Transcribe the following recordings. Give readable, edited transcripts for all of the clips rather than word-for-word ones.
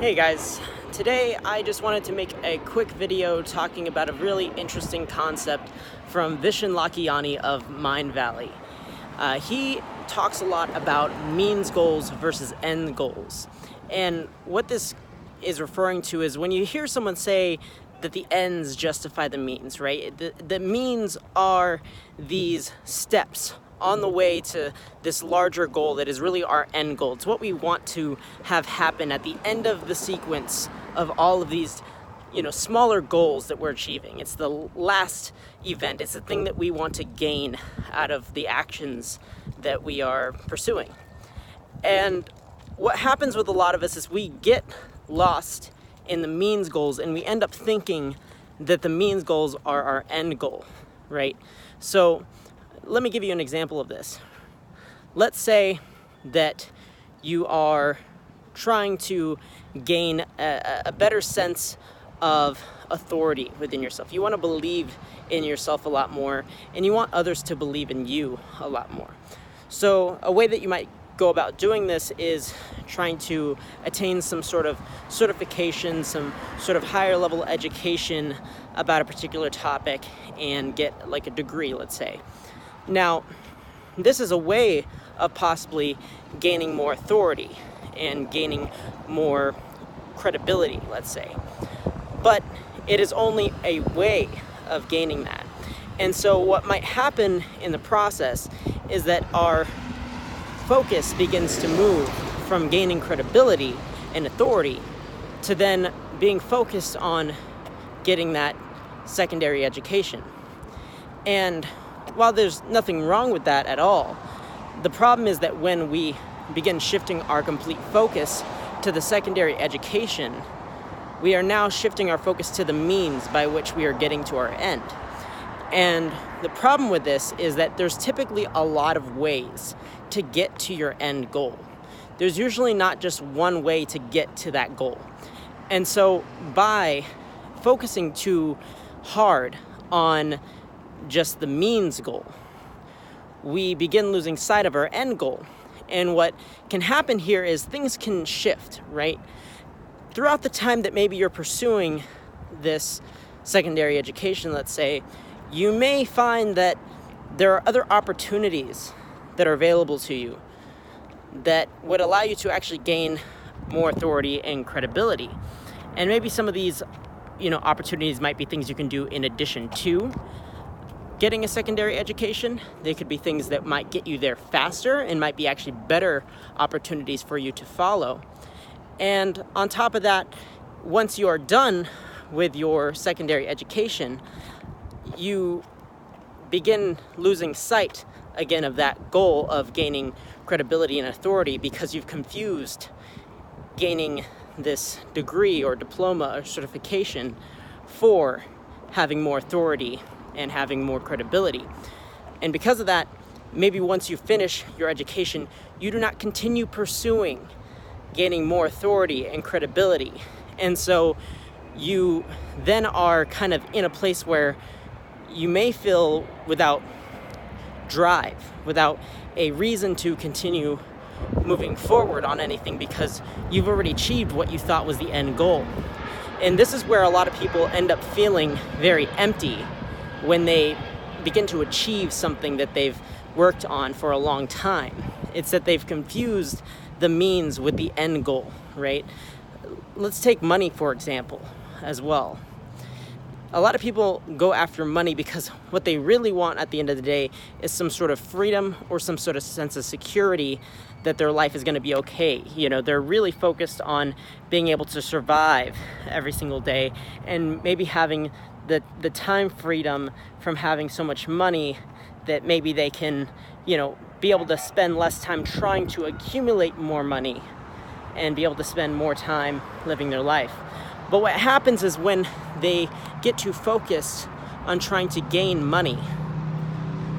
Hey guys, today I just wanted to make a quick video talking about a really interesting concept from Vishen Lakhiani of Mindvalley. He talks a lot about means goals versus end goals. And what this is referring to is when you hear someone say that the ends justify the means, right? The means are these steps on the way to this larger goal that is really our end goal. It's what we want to have happen at the end of the sequence of all of these, smaller goals that we're achieving. It's the last event. It's the thing that we want to gain out of the actions that we are pursuing. And what happens with a lot of us is we get lost in the means goals and we end up thinking that the means goals are our end goal, right? So let me give you an example of this. Let's say that you are trying to gain a better sense of authority within yourself. You want to believe in yourself a lot more, and you want others to believe in you a lot more. So a way that you might go about doing this is trying to attain some sort of certification, some sort of higher level education about a particular topic and get like a degree, let's say. Now, this is a way of possibly gaining more authority and gaining more credibility, let's say. But it is only a way of gaining that. And so what might happen in the process is that our focus begins to move from gaining credibility and authority to then being focused on getting that secondary education. And while there's nothing wrong with that at all, the problem is that when we begin shifting our complete focus to the secondary education, we are now shifting our focus to the means by which we are getting to our end. And the problem with this is that there's typically a lot of ways to get to your end goal. There's usually not just one way to get to that goal. And so by focusing too hard on just the means goal, we begin losing sight of our end goal. And what can happen here is things can shift, right? Throughout the time that maybe you're pursuing this secondary education, let's say, you may find that there are other opportunities that are available to you that would allow you to actually gain more authority and credibility. And maybe some of these, opportunities might be things you can do in addition to getting a secondary education. They could be things that might get you there faster and might be actually better opportunities for you to follow. And on top of that, once you are done with your secondary education, you begin losing sight again of that goal of gaining credibility and authority because you've confused gaining this degree or diploma or certification for having more authority and having more credibility. And because of that, maybe once you finish your education, you do not continue pursuing gaining more authority and credibility. And so you then are kind of in a place where you may feel without drive, without a reason to continue moving forward on anything because you've already achieved what you thought was the end goal. And this is where a lot of people end up feeling very empty when they begin to achieve something that they've worked on for a long time. It's that they've confused the means with the end goal, right? Let's take money, for example, as well. A lot of people go after money because what they really want at the end of the day is some sort of freedom or some sort of sense of security that their life is going to be okay. They're really focused on being able to survive every single day and maybe having the time freedom from having so much money that maybe they can, be able to spend less time trying to accumulate more money and be able to spend more time living their life. But what happens is when they get too focused on trying to gain money,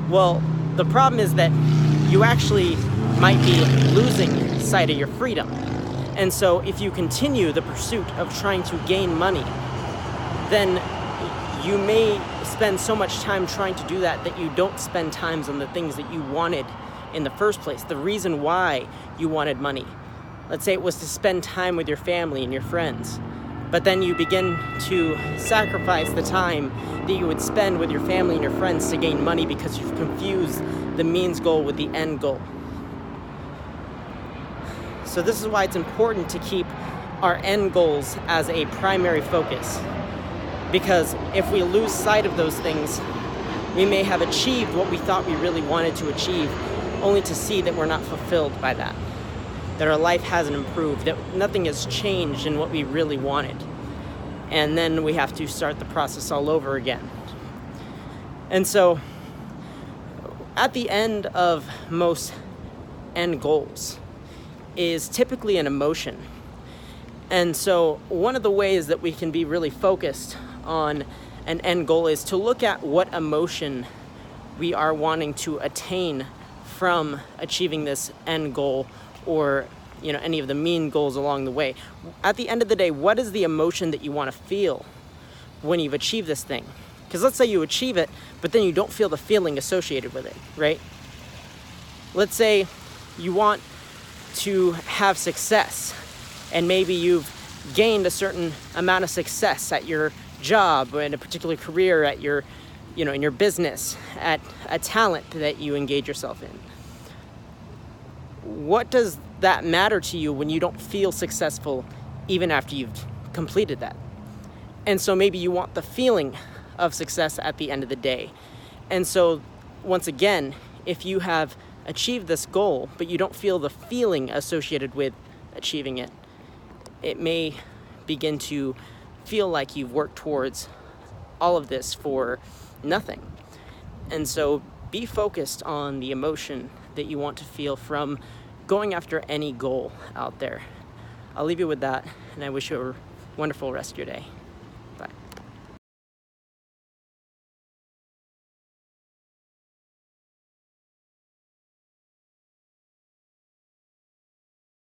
well, the problem is that you actually might be losing sight of your freedom. And so if you continue the pursuit of trying to gain money, then you may spend so much time trying to do that you don't spend times on the things that you wanted in the first place, the reason why you wanted money. Let's say it was to spend time with your family and your friends, but then you begin to sacrifice the time that you would spend with your family and your friends to gain money because you've confused the means goal with the end goal. So this is why it's important to keep our end goals as a primary focus, because if we lose sight of those things, we may have achieved what we thought we really wanted to achieve, only to see that we're not fulfilled by that our life hasn't improved, that nothing has changed in what we really wanted. And then we have to start the process all over again. And so, at the end of most end goals is typically an emotion. And so, one of the ways that we can be really focused on an end goal is to look at what emotion we are wanting to attain from achieving this end goal, or any of the mean goals along the way. At the end of the day, what is the emotion that you want to feel when you've achieved this thing? Because let's say you achieve it, but then you don't feel the feeling associated with it, right? Let's say you want to have success, and maybe you've gained a certain amount of success at your job, or in a particular career, at your, in your business, at a talent that you engage yourself in. What does that matter to you when you don't feel successful even after you've completed that? And so maybe you want the feeling of success at the end of the day. And so once again, if you have achieved this goal, but you don't feel the feeling associated with achieving it, it may begin to feel like you've worked towards all of this for nothing. And so be focused on the emotion that you want to feel from going after any goal out there. I'll leave you with that, and I wish you a wonderful rest of your day.